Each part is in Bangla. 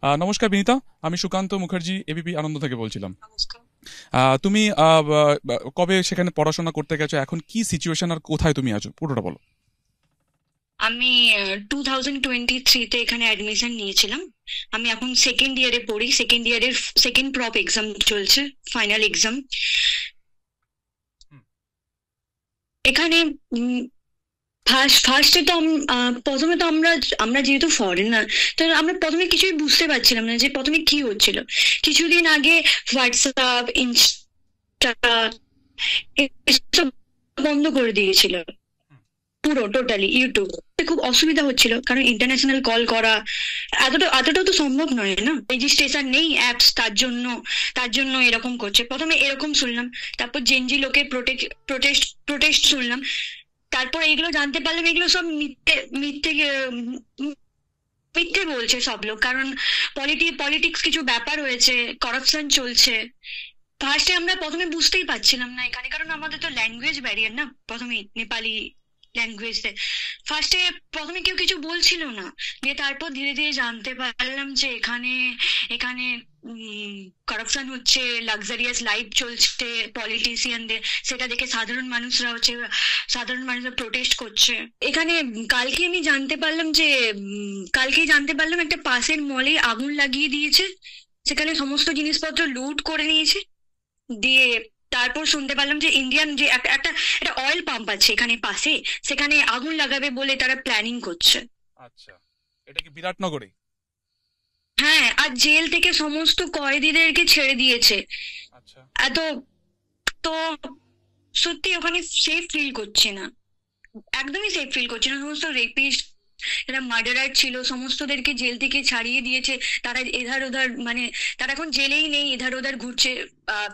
নমস্কার বিনীতা। আমি সুকান্ত মুখার্জি এবিপি আনন্দ থেকে বলছিলাম। নমস্কার। তুমি কবে সেখানে পড়াশোনা করতে গেছো, এখন কি সিচুয়েশন আর কোথায় তুমি আছো পুরোটা বলো। আমি 2023-তে এখানে অ্যাডমিশন নিয়েছিলাম। আমি এখন সেকেন্ড ইয়ারে পড়ি, সেকেন্ড ইয়ারের সেকেন্ড প্রপ এক্সাম চলছে, ফাইনাল এক্সাম এখানে। ফার্স্টে তো প্রথমে তো আমরা আমরা যেহেতু ফরেনার, তো আমরা প্রথমে কিছুই বুঝতে পারছিলাম না যে প্রথমে কি হচ্ছিল। কিছুদিন আগে হোয়াটসঅ্যাপ, ইনস্টা এসব বন্ধ করে দিয়েছিল, পুরো টোটালি। ইউটিউব খুব অসুবিধা হচ্ছিল, কারণ ইন্টারন্যাশনাল কল করা এতটাও তো সম্ভব নয় না, রেজিস্ট্রেশন নেই অ্যাপস, তার জন্য এরকম করছে। প্রথমে এরকম শুনলাম, তারপর জেনজি লোকের প্রোটেস্ট শুনলাম। তারপর এগুলো জানতে পারলাম এগুলো সব মিথ্যে মিথ্যে মিথ্যে বলছে সব লোক, কারণ পলিটিক্স কিছু ব্যাপার হয়েছে, করাপশন চলছে। ফার্স্টে আমরা প্রথমে বুঝতেই পারছিলাম না এখানে, কারণ আমাদের তো ল্যাঙ্গুয়েজ ব্যারিয়ার না, প্রথমে নেপালি ল্যাঙ্গুয়েজ। ফার্স্টে প্রথমে কেউ কিছু বলছিল না, দিয়ে তারপর ধীরে ধীরে জানতে পারলাম যে এখানে এখানে করাপশন হচ্ছে, লাক্সারিয়াস লাইফ চলছে পলিটিশিয়ানদের, সেটা দেখে সাধারণ মানুষরা প্রোটেস্ট করছে এখানে। কালকেই জানতে পারলাম একটা পাশের মলে আগুন লাগিয়ে দিয়েছে, সেখানে সমস্ত জিনিসপত্র লুট করে নিয়েছে। দিয়ে তারপর শুনতে পারলাম যে ইন্ডিয়ান যে একটা একটা অয়েল পাম্প আছে এখানে পাশে, সেখানে আগুন লাগাবে বলে তারা প্ল্যানিং করছে। আচ্ছা, এটা কি বিরাটনগরে? হ্যাঁ, আর জেল থেকে সমস্ত কয়েদিদেরকে ছেড়ে দিয়েছে। আচ্ছা। এত তো সত্যি ওখানে সেফ ফিল করছি না, একদমই সেফ ফিল করছি না। সমস্ত রেপিস্ট, যারা মার্ডারার ছিল, সমস্তদেরকে জেল থেকে ছাড়িয়ে দিয়েছে। তারা এধার ওধার, মানে তারা এখন জেলেই নেই, এধার ওধার ঘুরছে।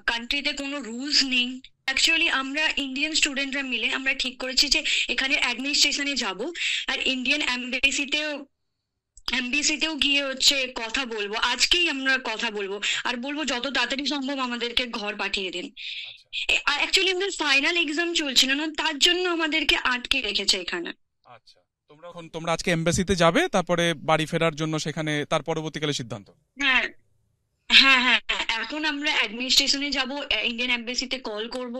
কান্ট্রিতে কোনো রুলস নেই। অ্যাকচুয়ালি আমরা ইন্ডিয়ান স্টুডেন্টরা মিলে আমরা ঠিক করেছি যে এখানে অ্যাডমিনিস্ট্রেশনে যাব, আর ইন্ডিয়ান এমবিসিতেও গিয়ে হচ্ছে কথা বলবো। আজকেই আমরা কথা বলবো, আর বলবো যত তাড়াতাড়ি সম্ভব আমাদেরকে ঘর পাঠিয়ে দিন। আচ্ছা। অ্যাকচুয়ালি আমাদের ফাইনাল এক্সাম চলছিল না, তার জন্য আমাদেরকে আটকে রেখেছে এখানে। আচ্ছা, তোমরা আজকে এমবাসিতে যাবে, তারপরে বাড়ি ফেরার জন্য সেখানে তার পরবর্তীকালে সিদ্ধান্ত। হ্যাঁ, হ্যাঁ, হ্যাঁ, হ্যাঁ, এখন আমরা অ্যাডমিনিস্ট্রেশনে যাব, ইন্ডিয়ান এম্বাসিতে কল করব।